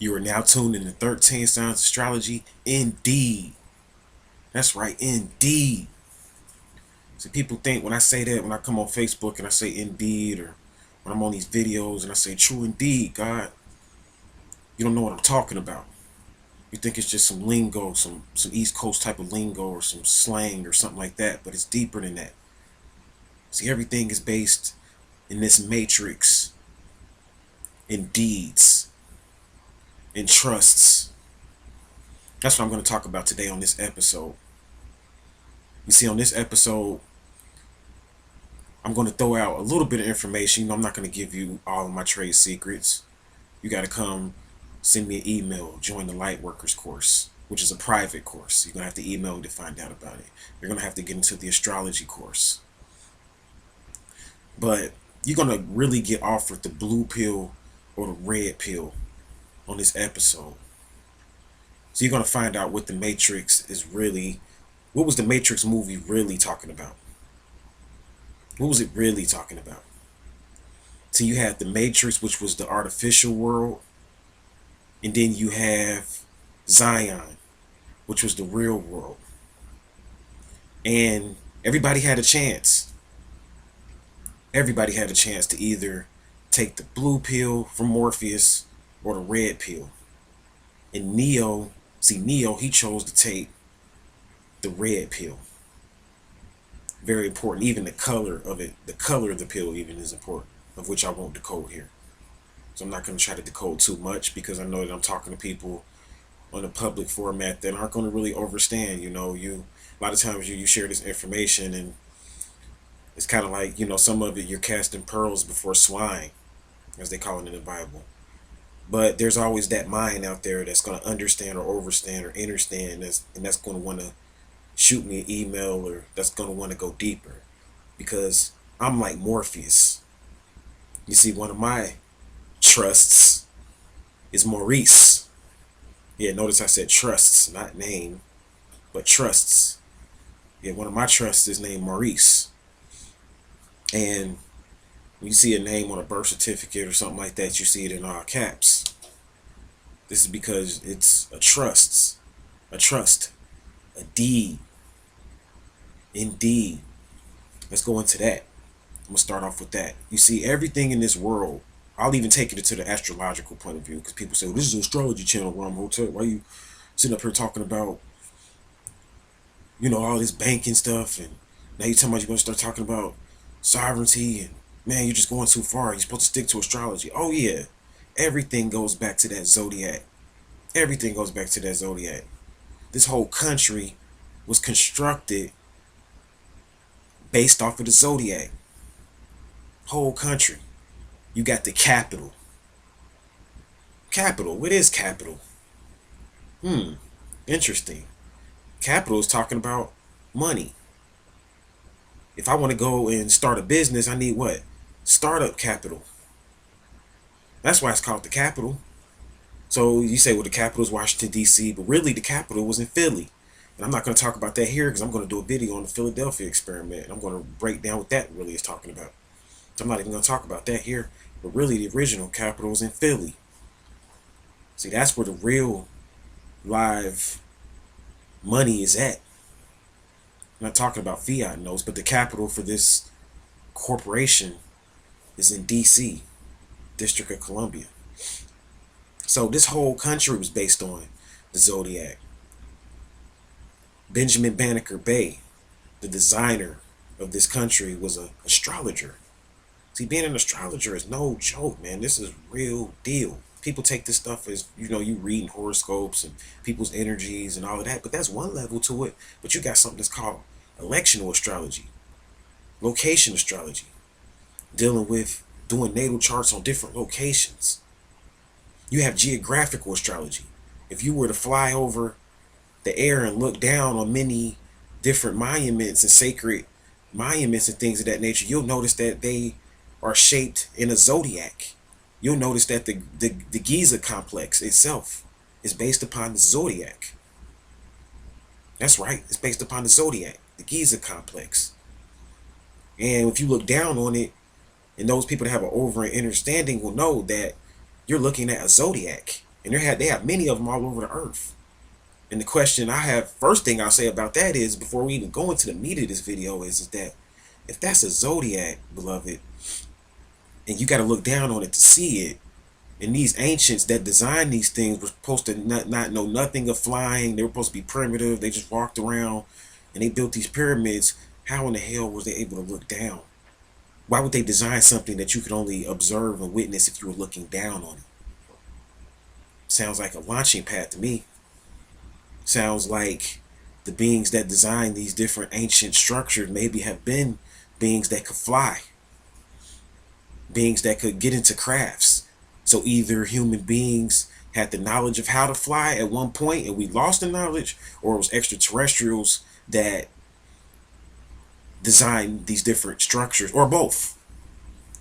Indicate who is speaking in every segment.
Speaker 1: You are now tuned in to 13 Signs Astrology. Indeed. That's right, indeed. See, people think when I say that, when I come on Facebook and I say indeed, or when I'm on these videos and I say true indeed, God, you don't know what I'm talking about. You think it's just some lingo, some East Coast type of lingo or some slang or something like that, but it's deeper than that. See, everything is based in this matrix, in deeds, in trusts. That's what I'm going to talk about today on this episode. You see, on this episode, I'm going to throw out a little bit of information. You know, I'm not going to give you all of my trade secrets. You got to come send me an email, join the Lightworkers course, which is a private course. You're going to have to email me to find out about it. You're going to have to get into the astrology course. But you're going to really get offered the blue pill or the red pill on this episode. So you're going to find out what the Matrix is really, what was the Matrix movie really talking about? What was it really talking about? So you have the Matrix, which was the artificial world, and then you have Zion, which was the real world. And everybody had a chance. Everybody had a chance to either take the blue pill from Morpheus or the red pill. And Neo, he chose to take the red pill. Very important. Even the color of it, the color of the pill even is important, of which I won't decode here. So I'm not going to try to decode too much because I know that I'm talking to people on a public format that aren't going to really understand. You know, a lot of times you share this information and it's kind of like, some of it you're casting pearls before swine, as they call it in the Bible. But there's always that mind out there that's going to understand or overstand or understand, and that's going to want to shoot me an email, or that's going to want to go deeper, because I'm like Morpheus. You see, one of my trusts is Maurice. Yeah, notice I said trusts, not name, but trusts. Yeah, one of my trusts is named Maurice. And when you see a name on a birth certificate or something like that, you see it in all caps. This is because it's a trust, a deed. Indeed. Let's go into that. I'm going to start off with that. You see, everything in this world, I'll even take it to the astrological point of view, because people say, well, this is an astrology channel where I'm hotel. Why are you sitting up here talking about, all this banking stuff, and now you're talking about you're going to start talking about sovereignty, and man, you're just going too far. You're supposed to stick to astrology. Oh, yeah. Everything goes back to that zodiac. Everything goes back to that zodiac. This whole country was constructed based off of the zodiac. Whole country. You got the capital. Capital. What is capital? Interesting. Capital is talking about money. If I want to go and start a business, I need what? Startup capital. That's why it's called the capital. So you say, well, the capital is Washington, D.C., but really the capital was in Philly. And I'm not going to talk about that here because I'm going to do a video on the Philadelphia experiment. And I'm going to break down what that really is talking about. So I'm not even going to talk about that here. But really, the original capital was in Philly. See, that's where the real live money is at. I'm not talking about fiat notes, but the capital for this corporation is in D.C., District of Columbia. So this whole country was based on the zodiac. Benjamin Banneker Bay, the designer of this country, was an astrologer. See, being an astrologer is no joke, man. This is real deal. People take this stuff as, you reading horoscopes and people's energies and all of that, but that's one level to it. But you got something that's called electional astrology, location astrology, dealing with doing natal charts on different locations. You have geographical astrology. If you were to fly over the air and look down on many different monuments and sacred monuments and things of that nature, you'll notice that they are shaped in a zodiac. You'll notice that the Giza complex itself is based upon the zodiac. That's right, it's based upon the zodiac, the Giza complex. And if you look down on it, and those people that have an over understanding will know that you're looking at a zodiac. And they have many of them all over the earth. And the question I have, first thing I'll say about that is, before we even go into the meat of this video, is that if that's a zodiac, beloved, and you got to look down on it to see it, and these ancients that designed these things were supposed to not know nothing of flying. They were supposed to be primitive. They just walked around and they built these pyramids. How in the hell was they able to look down? Why would they design something that you could only observe and witness if you were looking down on it? Sounds like a launching pad to me. Sounds like the beings that designed these different ancient structures maybe have been beings that could fly, beings that could get into crafts. So either human beings had the knowledge of how to fly at one point and we lost the knowledge, or it was extraterrestrials that designed these different structures, or both.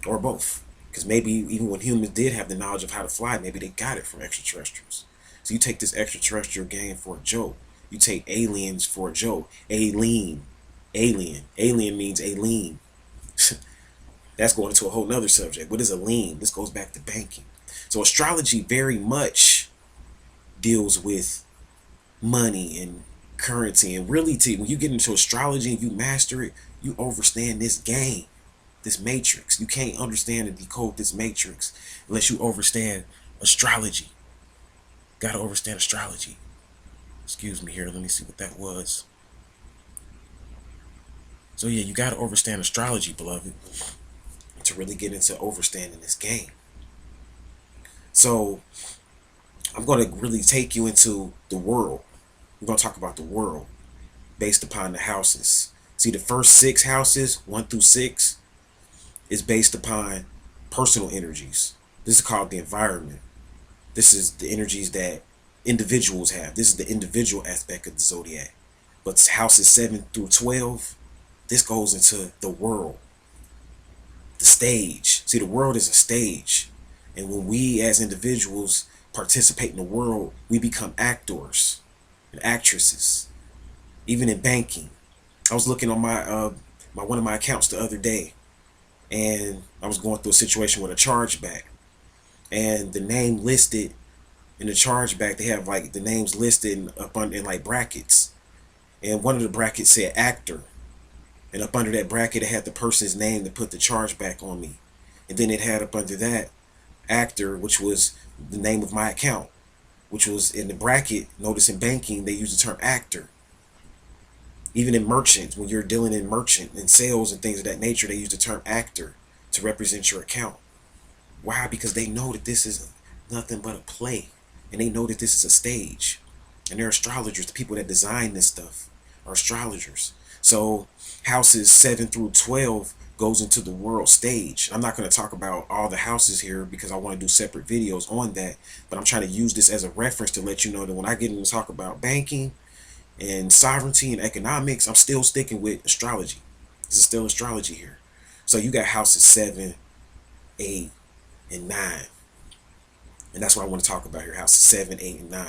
Speaker 1: Or both. Because maybe even when humans did have the knowledge of how to fly, maybe they got it from extraterrestrials. So you take this extraterrestrial game for a joke. You take aliens for a joke. Alien. Alien. Alien means alien. That's going into a whole nother subject. What is a lien? This goes back to banking. So astrology very much deals with money and currency. And really, when you get into astrology and you master it, you understand this game, this matrix. You can't understand and decode this matrix unless you understand astrology. Got to understand astrology. Excuse me here. Let me see what that was. So yeah, you got to understand astrology, beloved, to really get into understanding this game. So I'm going to really take you into the world. We're going to talk about the world based upon the houses. See, the first 6 houses, 1 through 6, is based upon personal energies. This is called the environment. This is the energies that individuals have. This is the individual aspect of the zodiac. But houses 7 through 12, this goes into the world, the stage. See, the world is a stage. And when we as individuals participate in the world, we become actors and actresses. Even in banking. I was looking on my one of my accounts the other day, and I was going through a situation with a chargeback. And the name listed in the chargeback, they have like the names listed up in like brackets. And one of the brackets said actor. And up under that bracket, it had the person's name to put the chargeback on me. And then it had up under that actor, which was the name of my account, which was in the bracket. Notice in banking, they use the term actor. Even in merchants, when you're dealing in merchant and sales and things of that nature, they use the term actor to represent your account. Why? Because they know that this is nothing but a play. And they know that this is a stage. And they're astrologers. The people that design this stuff are astrologers. So houses 7 through 12 goes into the world stage. I'm not going to talk about all the houses here because I want to do separate videos on that. But I'm trying to use this as a reference to let you know that when I get into talk about banking and sovereignty and economics, I'm still sticking with astrology. This is still astrology here. So you got houses 7, 8, and 9. And that's what I want to talk about here. Houses 7, 8, and 9.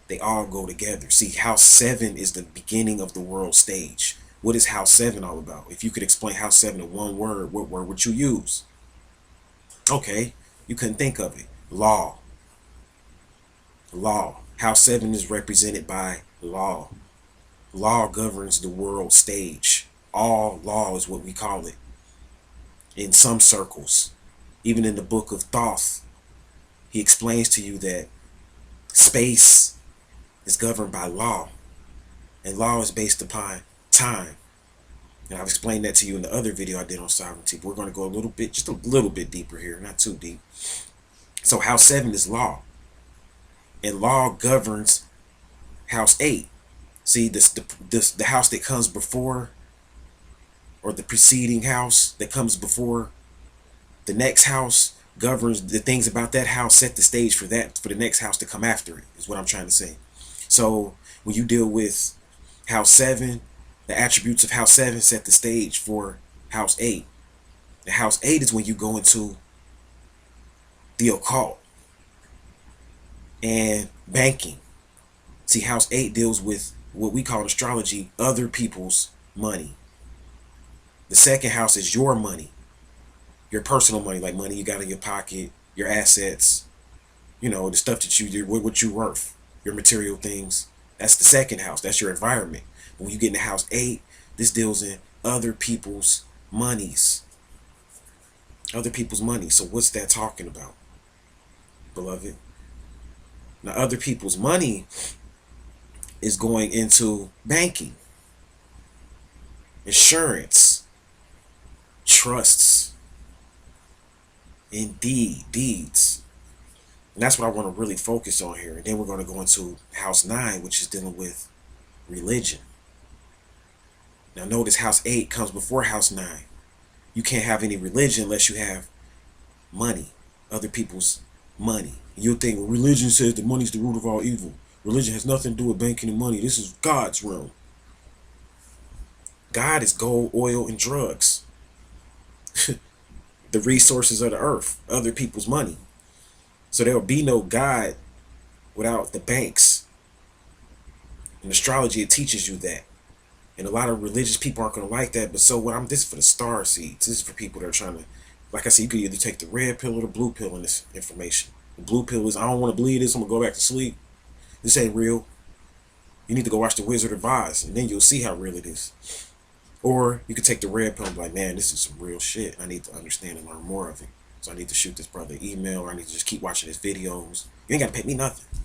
Speaker 1: They all go together. See, house 7 is the beginning of the world stage. What is house 7 all about? If you could explain house 7 in one word, what word would you use? Okay, you couldn't think of it. Law. Law. House 7 is represented by law. Law governs the world stage. All law is what we call it in some circles. Even in the book of Thoth, he explains to you that space is governed by law, and law is based upon time. And I've explained that to you in the other video I did on sovereignty, but we're going to go just a little bit deeper here, not too deep. So house 7 is law, and law governs house 8. See, the house that comes before, or the preceding house that comes before the next house, governs the things about that house, set the stage for the next house to come after it, is what I'm trying to say. So when you deal with house 7, the attributes of house 7 set the stage for house 8. The house 8 is when you go into the occult and banking. See, house 8 deals with what we call in astrology, other people's money. The second house is your money, your personal money, like money you got in your pocket, your assets, You know, the stuff that you do, what you worth, your material things. That's the second house. That's your environment. When you get into house 8, this deals in other people's monies. Other people's money. So what's that talking about, beloved? Now, other people's money is going into banking, insurance, trusts, indeed, deeds. And that's what I want to really focus on here. And then we're going to go into house 9, which is dealing with religion. Now, notice house 8 comes before house 9. You can't have any religion unless you have money, other people's money. You'll think, well, religion says that money's the root of all evil. Religion has nothing to do with banking and money. This is God's realm. God is gold, oil, and drugs. The resources of the earth, other people's money. So there will be no God without the banks. In astrology, it teaches you that. And a lot of religious people aren't going to like that. But so what? This is for the star seeds. This is for people that are trying to, like I said, you could either take the red pill or the blue pill in this information. The blue pill is, I don't want to believe this. I'm going to go back to sleep. This ain't real. You need to go watch The Wizard of Oz, and then you'll see how real it is. Or you could take the red pill and be like, man, this is some real shit. I need to understand and learn more of it. So I need to shoot this brother an email, or I need to just keep watching his videos. You ain't got to pay me nothing.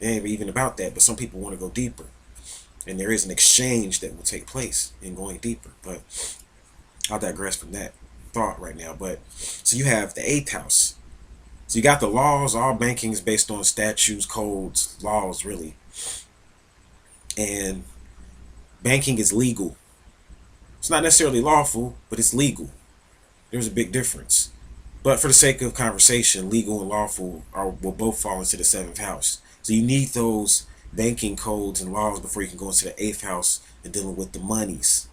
Speaker 1: It ain't even about that, but some people want to go deeper. And there is an exchange that will take place in going deeper. But I'll digress from that thought right now. But so you have the 8th house. So you got the laws. All banking is based on statutes, codes, laws, really. And banking is legal. It's not necessarily lawful, but it's legal. There's a big difference. But for the sake of conversation, legal and lawful will both fall into the 7th house. So you need those banking codes and laws before you can go into the 8th house and dealing with the monies.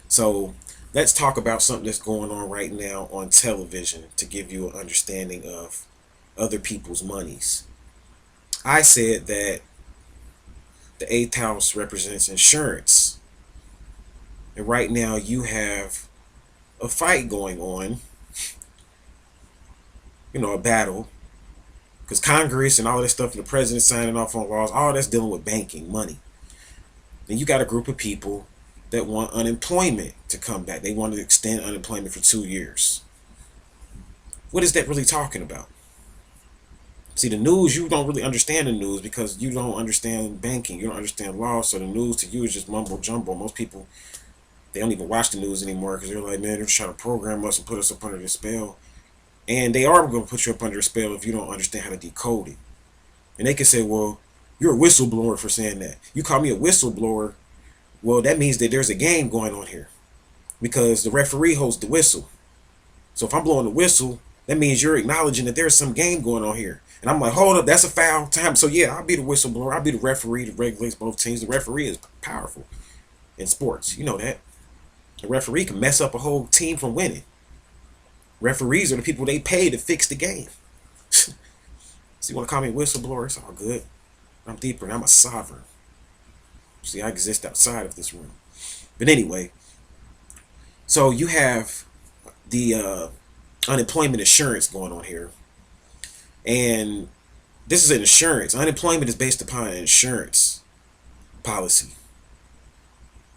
Speaker 1: So let's talk about something that's going on right now on television to give you an understanding of other people's monies. I said that the 8th house represents insurance. And right now you have a fight going on, a battle, because Congress and all that stuff, and the president signing off on laws, all that's dealing with banking, money. Then you got a group of people that want unemployment to come back. They want to extend unemployment for 2 years. What is that really talking about? See, the news, you don't really understand the news because you don't understand banking. You don't understand law. So the news to you is just mumbo jumbo. Most people, they don't even watch the news anymore because they're like, man, they're trying to program us and put us up under the spell. And they are going to put you up under a spell if you don't understand how to decode it. And they can say, well, you're a whistleblower for saying that. You call me a whistleblower. Well, that means that there's a game going on here because the referee holds the whistle. So if I'm blowing the whistle, that means you're acknowledging that there's some game going on here. And I'm like, hold up, that's a foul time. So yeah, I'll be the whistleblower. I'll be the referee that regulates both teams. The referee is powerful in sports. You know that. The referee can mess up a whole team from winning. Referees are the people they pay to fix the game. So you want to call me a whistleblower? It's all good. I'm deeper and I'm a sovereign. See, I exist outside of this room. But anyway, so you have the unemployment insurance going on here. And this is an insurance. Unemployment is based upon an insurance policy.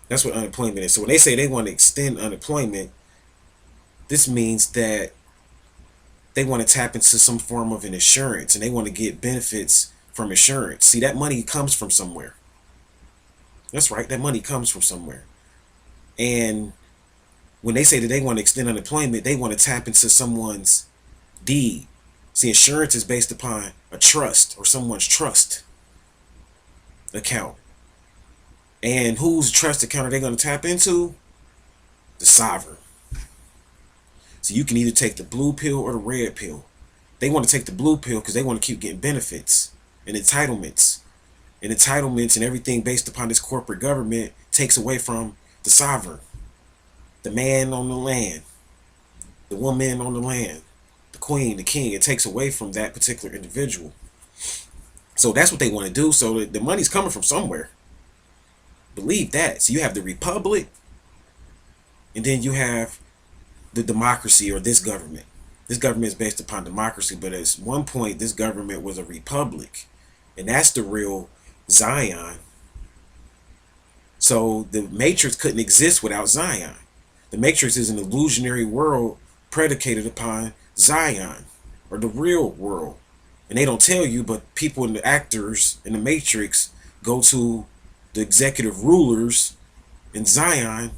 Speaker 1: That's what unemployment is. So when they say they want to extend unemployment, this means that they want to tap into some form of an insurance and they want to get benefits from insurance. See, that money comes from somewhere. That's right. That money comes from somewhere. And when they say that they want to extend unemployment, they want to tap into someone's deed. See, insurance is based upon a trust or someone's trust account. And whose trust account are they going to tap into? The sovereign. So you can either take the blue pill or the red pill. They want to take the blue pill because they want to keep getting benefits and entitlements. And entitlements and everything based upon this corporate government takes away from the sovereign. The man on the land. The woman on the land. The queen, the king. It takes away from that particular individual. So that's what they want to do. So the money's coming from somewhere. Believe that. So you have the republic. And then you have the democracy or this government. This government is based upon democracy, but at one point, this government was a republic, and that's the real Zion. So the Matrix couldn't exist without Zion. The Matrix is an illusionary world predicated upon Zion, or the real world. And they don't tell you, but people and the actors in the Matrix go to the executive rulers in Zion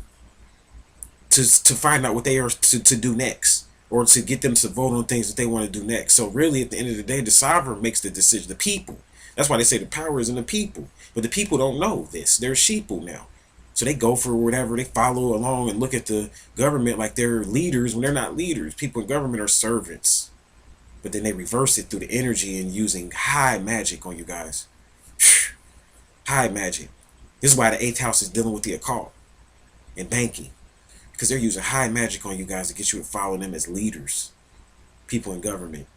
Speaker 1: to find out what they are to do next, or to get them to vote on things that they want to do next. So really, at the end of the day, the sovereign makes the decision. The people. That's why they say the power is in the people. But the people don't know this. They're sheeple now. So they go for whatever. They follow along and look at the government like they're leaders when they're not leaders. People in government are servants. But then they reverse it through the energy and using high magic on you guys. High magic. This is why the 8th house is dealing with the occult and banking. Because they're using high magic on you guys to get you to follow them as leaders. People in government.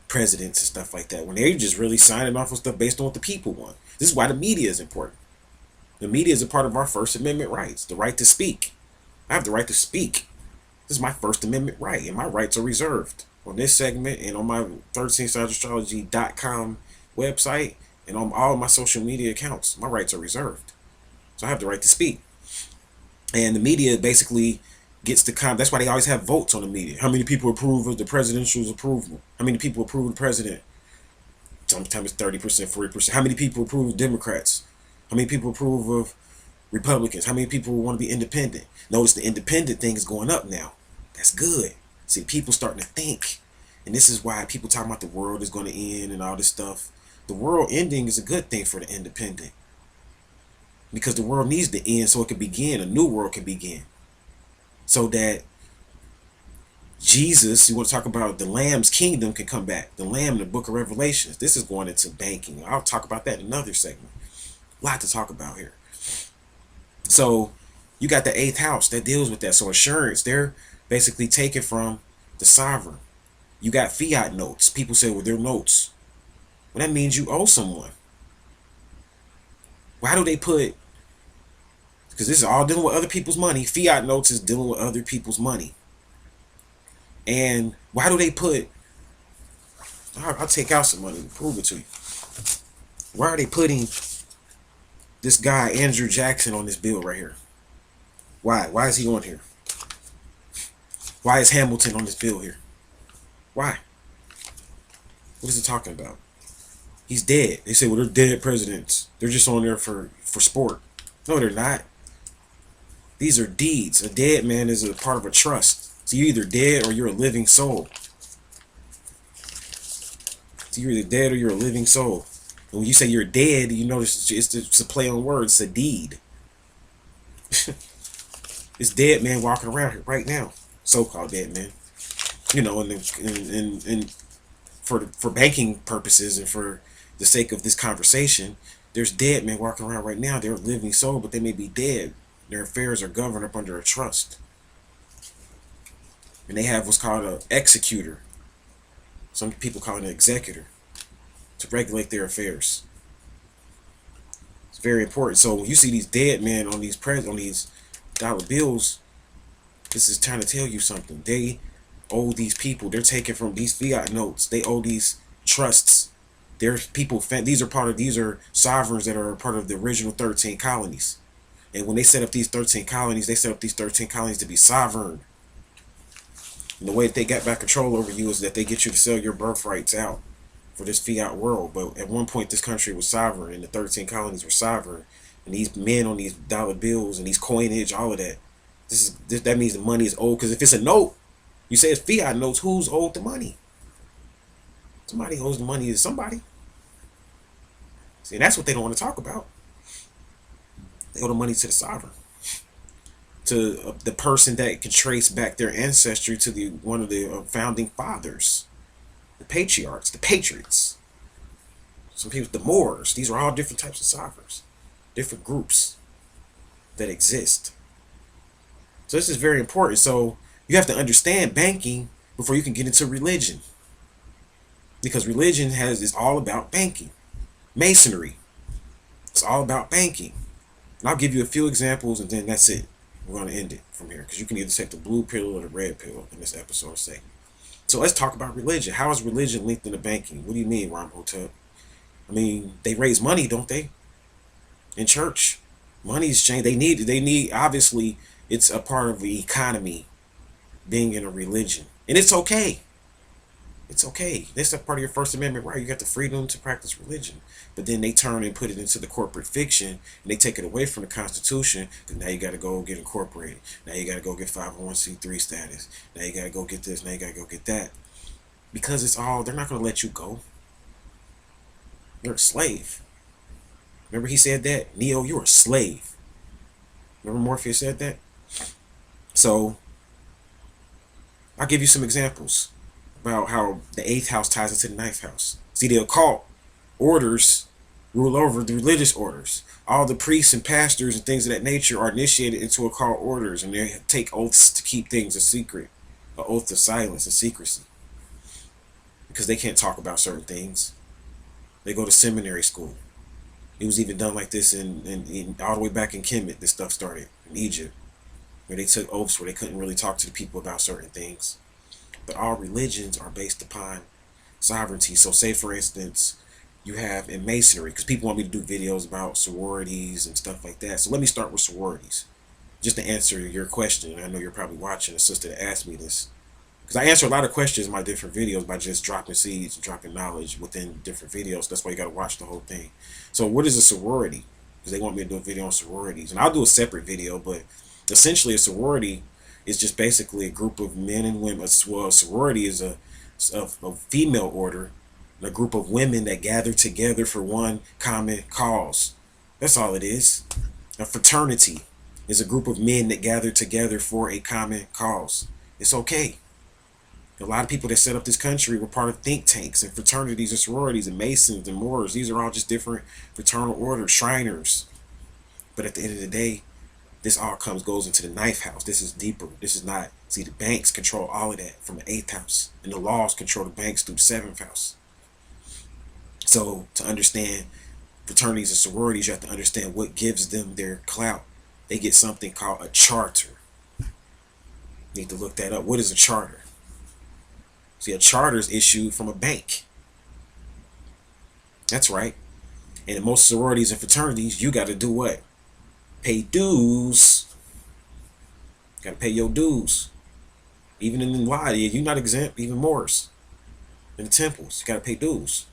Speaker 1: Presidents and stuff like that. When they're just really signing off on stuff based on what the people want. This is why the media is important. The media is a part of our First Amendment rights. The right to speak. I have the right to speak. This is my First Amendment right. And my rights are reserved. On this segment and on my 13sideastrology.com website and on all my social media accounts, my rights are reserved. So I have the right to speak. And the media basically gets the that's why they always have votes on the media. How many people approve of the presidential's approval? How many people approve of the president? Sometimes it's 30%, 40%. How many people approve of Democrats? How many people approve of Republicans? How many people want to be independent? Notice the independent thing is going up now. That's good. See, people starting to think. And this is why people talking about the world is going to end and all this stuff. The world ending is a good thing for the independent. Because the world needs to end so it can begin. A new world can begin. So that Jesus, you want to talk about the Lamb's kingdom, can come back. The Lamb in the book of Revelations. This is going into banking. I'll talk about that in another segment. A lot to talk about here. So you got the 8th house that deals with that. So insurance, they're basically taken from the sovereign. You got fiat notes. People say, well, they're notes. Well, that means you owe someone. Why do they put, because this is all dealing with other people's money. Fiat notes is dealing with other people's money. And why do they put, I'll take out some money to prove it to you. Why are they putting this guy, Andrew Jackson, on this bill right here? Why? Why is he on here? Why is Hamilton on this bill here? Why? What is it talking about? He's dead. They say, well, they're dead presidents. They're just on there for sport. No, they're not. These are deeds. A dead man is a part of a trust. So you're either dead or you're a living soul. So you're either dead or you're a living soul. And when you say you're dead, you notice it's a play on words. It's a deed. It's dead man walking around here right now. So-called dead man. You know, and for banking purposes and for the sake of this conversation, there's dead men walking around right now. They're a living soul, but they may be dead. Their affairs are governed up under a trust. And they have what's called an executor. Some people call it an executor to regulate their affairs. It's very important. So when you see these dead men on these dollar bills, this is trying to tell you something. They owe these people. They're taken from these fiat notes. They owe these trusts. There's people. These are sovereigns that are part of the original 13 colonies. And when they set up these 13 colonies, they set up these 13 colonies to be sovereign. And the way that they got back control over you is that they get you to sell your birthrights out for this fiat world. But at one point, this country was sovereign, and the 13 colonies were sovereign. And these men on these dollar bills and these coinage, all of that, that means the money is owed. Because if it's a note, you say it's fiat notes, who's owed the money? Somebody owes the money to somebody. See, that's what they don't want to talk about. They owe the money to the sovereign, to the person that can trace back their ancestry to one of the founding fathers, the patriarchs, the patriots. Some people, the Moors. These are all different types of sovereigns, different groups that exist. So this is very important. So you have to understand banking before you can get into religion, because religion is all about banking. Masonry, it's all about banking. And I'll give you a few examples, and then that's it. We're going to end it from here, because you can either take the blue pill or the red pill in this episode segment. So let's talk about religion. How is religion linked into banking? What do you mean, Ramhotep? I mean, they raise money, don't they? In church, money's changed. They need. Obviously, it's a part of the economy being in a religion, and it's okay. It's okay. This is a part of your First Amendment right. You got the freedom to practice religion. But then they turn and put it into the corporate fiction, and they take it away from the Constitution, because now you got to go get incorporated. Now you got to go get 501c3 status. Now you got to go get this. Now you got to go get that. Because it's all, they're not going to let you go. You're a slave. Remember he said that? Neo, you're a slave. Remember Morpheus said that? So, I'll give you some examples about how the 8th house ties into the 9th house. See, the occult orders rule over the religious orders. All the priests and pastors and things of that nature are initiated into occult orders, and they take oaths to keep things a secret, an oath of silence and secrecy, because they can't talk about certain things. They go to seminary school. It was even done like this in all the way back in Kemet. This stuff started in Egypt, where they took oaths where they couldn't really talk to the people about certain things. But all religions are based upon sovereignty. So say, for instance, you have in masonry, because people want me to do videos about sororities and stuff like that. So let me start with sororities, just to answer your question. I know you're probably watching a sister that asked me this, because I answer a lot of questions in my different videos by just dropping seeds and dropping knowledge within different videos. That's why you got to watch the whole thing. So what is a sorority? Because they want me to do a video on sororities, and I'll do a separate video. But essentially, a sorority is just basically a group of men and women. Well, a sorority is a female order, a group of women that gather together for one common cause. That's all it is. A fraternity is a group of men that gather together for a common cause. It's okay. A lot of people that set up this country were part of think tanks and fraternities and sororities and Masons and Moors. These are all just different fraternal orders, Shriners. But at the end of the day, this all goes into the 9th house. This is deeper. This is not. See, the banks control all of that from the 8th house, and the laws control the banks through the 7th house. So to understand fraternities and sororities, you have to understand what gives them their clout. They get something called a charter. You need to look that up. What is a charter? See, a charter is issued from a bank. That's right. And in most sororities and fraternities, you got to do what? Pay dues. Got to pay your dues. Even in the Ladi, you're not exempt. Even more. In the temples, you got to pay dues.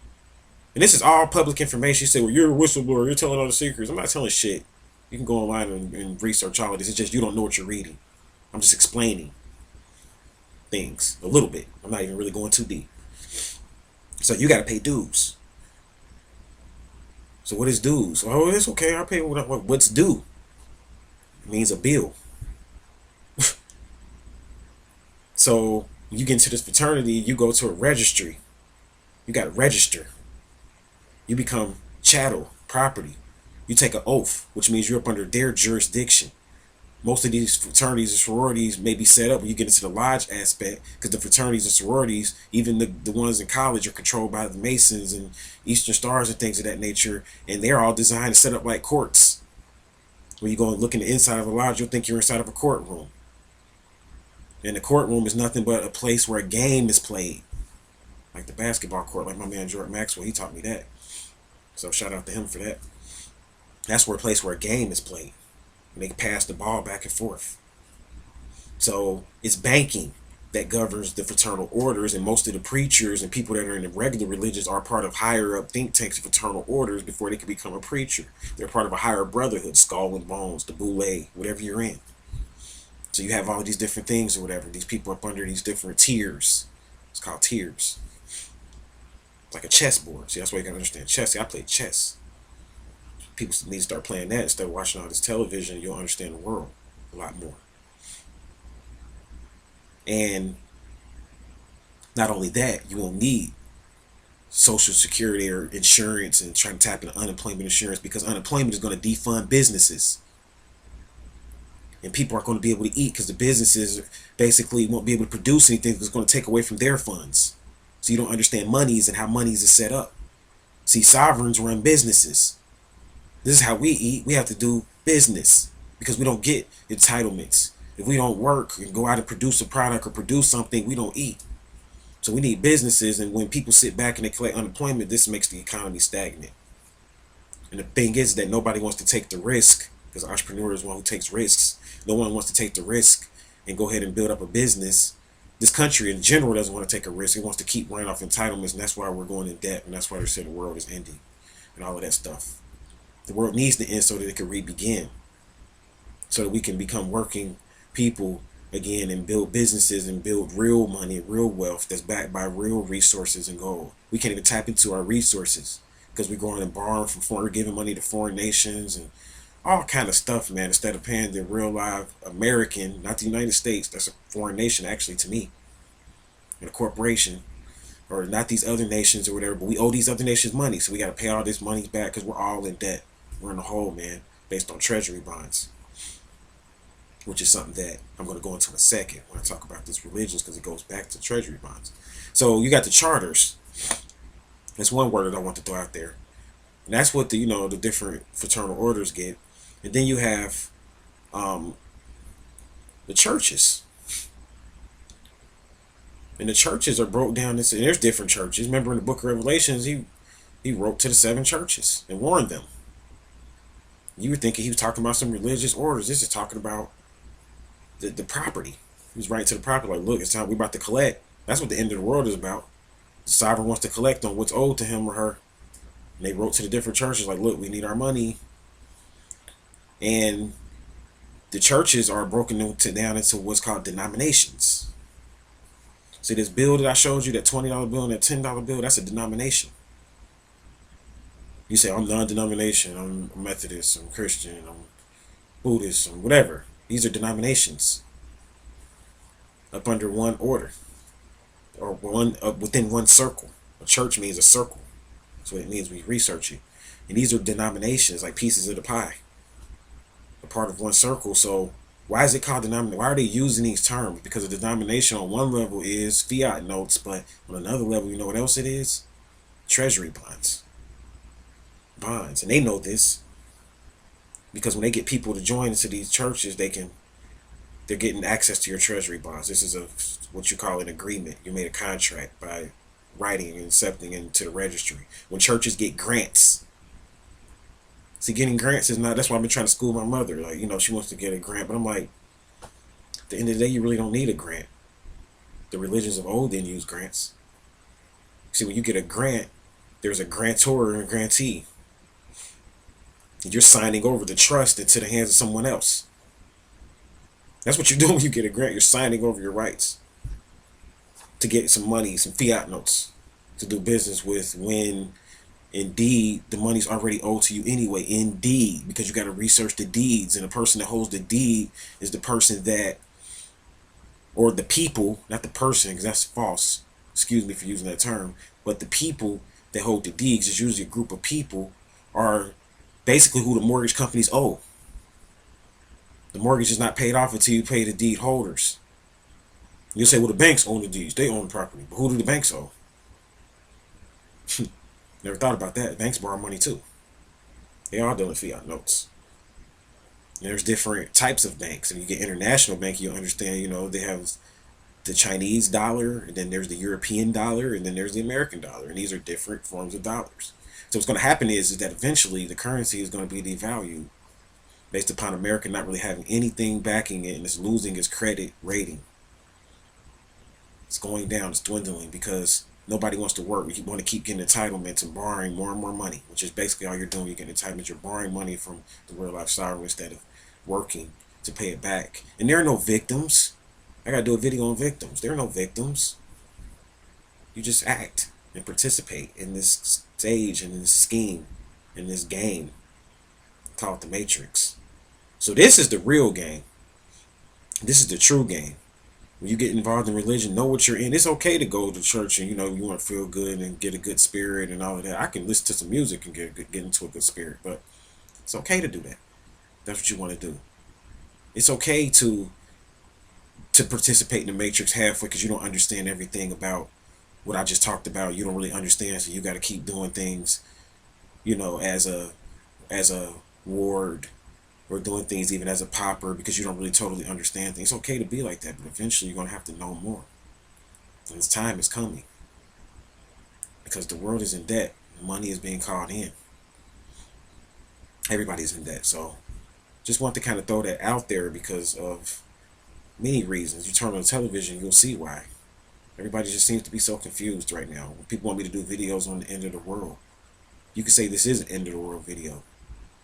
Speaker 1: And this is all public information. You say, well, you're a whistleblower. You're telling all the secrets. I'm not telling shit. You can go online and research all of this. It's just you don't know what you're reading. I'm just explaining things a little bit. I'm not even really going too deep. So you got to pay dues. So what is dues? Oh, it's okay. I'll pay what's due. It means a bill. So you get into this fraternity, you go to a registry. You got to register. You become chattel, property. You take an oath, which means you're up under their jurisdiction. Most of these fraternities and sororities may be set up when you get into the lodge aspect, because the fraternities and sororities, even the ones in college, are controlled by the Masons and Eastern Stars and things of that nature, and they're all designed and set up like courts. When you go and look in the inside of a lodge, you'll think you're inside of a courtroom. And the courtroom is nothing but a place where a game is played. Like the basketball court, like my man Jordan Maxwell, he taught me that. So shout out to him for that. That's where a place where a game is played. And they pass the ball back and forth. So it's banking that governs the fraternal orders, and most of the preachers and people that are in the regular religions are part of higher up think tanks and fraternal orders before they can become a preacher. They're part of a higher brotherhood, Skull and Bones, the Boule, whatever you're in. So you have all of these different things or whatever. These people up under these different tiers. It's called tiers. It's like a chessboard. See, that's why you gotta understand chess. See, I play chess. People need to start playing that instead of watching all this television. You'll understand the world a lot more. And not only that, you won't need Social Security or insurance and trying to tap into unemployment insurance, because unemployment is going to defund businesses. And people aren't going to be able to eat because the businesses basically won't be able to produce anything because it's going to take away from their funds. So you don't understand monies and how monies is set up. See, sovereigns run businesses. This is how we eat. We have to do business because we don't get entitlements. If we don't work and go out and produce a product or produce something, we don't eat. So we need businesses, and when people sit back and they collect unemployment, this makes the economy stagnant. And the thing is that nobody wants to take the risk, because entrepreneur is one who takes risks. No one wants to take the risk and go ahead and build up a business. This country in general doesn't want to take a risk. It wants to keep running off entitlements, and that's why we're going in debt, and that's why they say the world is ending and all of that stuff. The world needs to end so that it can re-begin, so that we can become working people again and build businesses and build real money, real wealth that's backed by real resources and gold. We can't even tap into our resources because we're going and borrowing from foreign, we're giving money to foreign nations and all kind of stuff, man, instead of paying the real live American, not the United States, that's a foreign nation actually to me, and a corporation, or not these other nations or whatever, but we owe these other nations money, so we got to pay all this money back because we're all in debt. We're in the hole, man, based on treasury bonds, which is something that I'm going to go into in a second when I talk about this religions, because it goes back to treasury bonds. So you got the charters. That's one word that I want to throw out there, and that's what the different fraternal orders get. And then you have the churches, and the churches are broke down into, and there's different churches. Remember in the book of Revelations, he wrote to the 7 churches and warned them. You were thinking he was talking about some religious orders. This is talking about the property. He was writing to the property like, look, it's time, we about to collect. That's what the end of the world is about. The sovereign wants to collect on what's owed to him or her. And they wrote to the different churches like, look, we need our money. And the churches are broken down into what's called denominations. See this bill that I showed you, that $20 bill and that $10 bill, that's a denomination. You say, I'm non-denomination, I'm Methodist, I'm Christian, I'm Buddhist, I'm whatever. These are denominations up under one order, or within one circle. A church means a circle. That's what it means when you research it. And these are denominations, like pieces of the pie, a part of one circle. So why is it called denomination? Why are they using these terms? Because a denomination on one level is fiat notes, but on another level, you know what else it is? Treasury bonds. And they know this because when they get people to join into these churches, they're getting access to your treasury bonds. This is what you call an agreement. You made a contract by writing and accepting into the registry. When churches get grants, see, getting grants is not. That's why I've been trying to school my mother. Like, she wants to get a grant, but I'm like, at the end of the day, you really don't need a grant. The religions of old didn't use grants. See, when you get a grant, there's a grantor and a grantee. You're signing over the trust into the hands of someone else. That's what you're doing when you get a grant. You're signing over your rights to get some money, some fiat notes to do business with, when indeed the money's already owed to you anyway. Indeed, because you got to research the deeds, and the person that holds the deed is the person that, or the people, not the person, because that's false. Excuse me for using that term. But the people that hold the deeds is usually a group of people, are basically who the mortgage companies owe. The mortgage is not paid off until you pay the deed holders. You'll say, well, the banks own the deeds. They own the property. But who do the banks owe? Never thought about that. Banks borrow money too. They all deal in fiat notes. And there's different types of banks. If you get international banking, you'll understand, they have the Chinese dollar, and then there's the European dollar, and then there's the American dollar. And these are different forms of dollars. So what's going to happen is that eventually the currency is going to be devalued based upon America not really having anything backing it, and it's losing its credit rating. It's going down, it's dwindling, because nobody wants to work. You want to keep getting entitlements and borrowing more and more money, which is basically all you're doing. You're getting entitlements. You're borrowing money from the real life sovereign instead of working to pay it back. And there are no victims. I got to do a video on victims. There are no victims. You just act and participate in this stage, and in this scheme, in this game called the Matrix. So this is the real game. This is the true game. When you get involved in religion, know what you're in. It's okay to go to church and you want to feel good and get a good spirit and all of that. I can listen to some music and get into a good spirit, but it's okay to do that. That's what you want to do. It's okay to participate in the Matrix halfway because you don't understand everything about what I just talked about. You don't really understand, so you got to keep doing things, as a ward, or doing things even as a pauper, because you don't really totally understand things. It's okay to be like that, but eventually you're going to have to know more. And its time is coming because the world is in debt. Money is being called in. Everybody's in debt. So just want to kind of throw that out there because of many reasons. You turn on the television, you'll see why. Everybody just seems to be so confused right now. When people want me to do videos on the end of the world, you could say this is an end of the world video.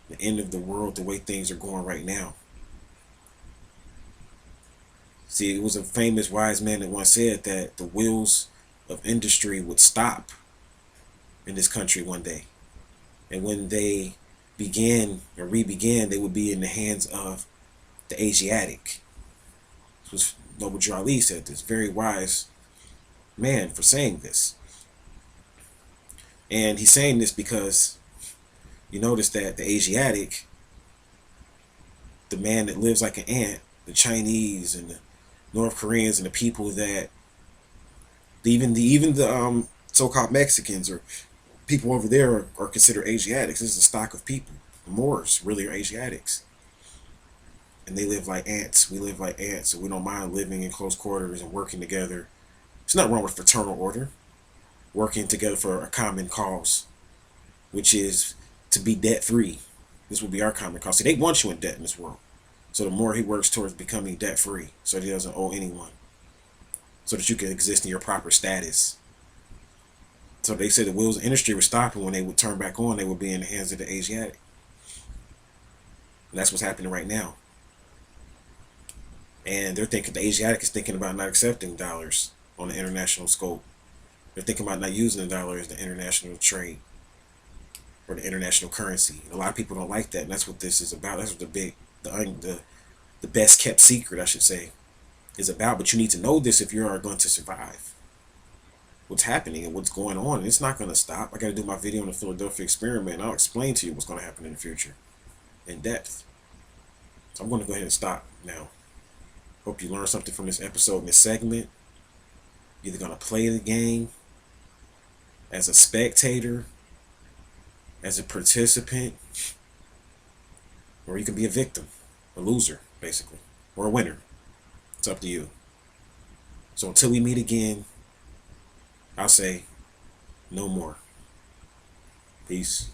Speaker 1: The end of the world, the way things are going right now. See, it was a famous wise man that once said that the wheels of industry would stop in this country one day. And when they began or re-began, they would be in the hands of the Asiatic. This was Noble Drew Ali said this. Very wise man for saying this. And he's saying this because you notice that the Asiatic, the man that lives like an ant, the Chinese and the North Koreans and the people that even the so-called Mexicans or people over there are considered Asiatics. This is a stock of people. The Moors really are Asiatics. And they live like ants. We live like ants, so we don't mind living in close quarters and working together. There's nothing wrong with fraternal order. Working together for a common cause, which is to be debt free. This will be our common cause. See, they want you in debt in this world. So the more he works towards becoming debt free, so that he doesn't owe anyone, so that you can exist in your proper status. So they said the wheels of industry were stopping. When they would turn back on, they would be in the hands of the Asiatic. And that's what's happening right now. And they're thinking, the Asiatic is thinking about not accepting dollars on the international scope. They're thinking about not using the dollar as the international trade or the international currency. And a lot of people don't like that, and that's what this is about. That's what the best kept secret, I should say, is about. But you need to know this if you are going to survive. What's happening and what's going on. And it's not going to stop. I got to do my video on the Philadelphia experiment. I'll explain to you what's going to happen in the future in depth. So I'm going to go ahead and stop now. Hope you learned something from this episode and this segment. You're either going to play the game as a spectator, as a participant, or you can be a victim, a loser, basically, or a winner. It's up to you. So until we meet again, I'll say no more. Peace.